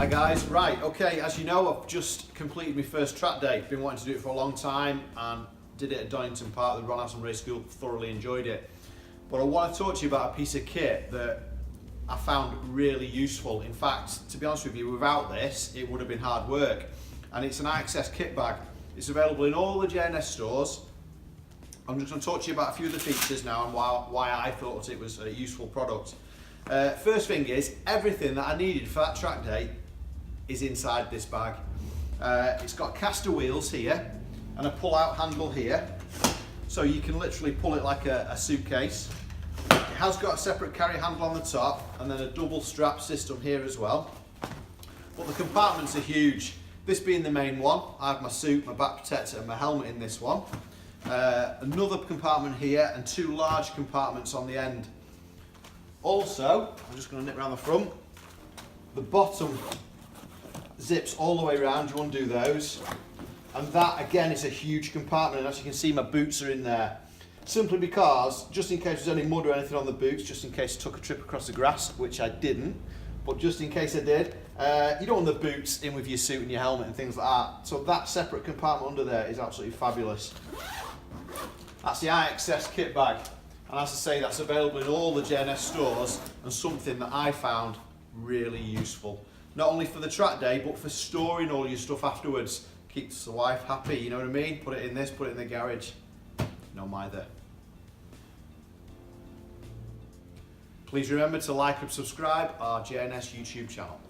Hi guys, right, okay, as you know, I've just completed my first track day. Been wanting to do it for a long time and did it at Donington Park, the Racetown Race School, thoroughly enjoyed it. But I want to talk to you about a piece of kit that I found really useful. In fact, to be honest with you, without this, it would have been hard work. And it's an IXS kit bag. It's available in all the JNS stores. I'm just going to talk to you about a few of the features now and why I thought it was a useful product. First thing is, everything that I needed for that track day is inside this bag. It's got caster wheels here and a pull-out handle here, so you can literally pull it like a suitcase. It has got a separate carry handle on the top and then a double strap system here as well. But the compartments are huge. This being the main one, I have my suit, my back protector and my helmet in this one. Another compartment here and two large compartments on the end. Also, I'm just going to nip around the front. The bottom zips all the way around, you undo those. And that again is a huge compartment, and as you can see my boots are in there. Simply because, just in case there's any mud or anything on the boots, just in case I took a trip across the grass, which I didn't, but just in case I did, you don't want the boots in with your suit and your helmet and things like that. So that separate compartment under there is absolutely fabulous. That's the IXS kit bag. And as I say, that's available in all the JNS stores and something that I found really useful. Not only for the track day, but for storing all your stuff afterwards. Keeps the wife happy, you know what I mean? Put it in this, put it in the garage. No mither. Please remember to like and subscribe our JNS YouTube channel.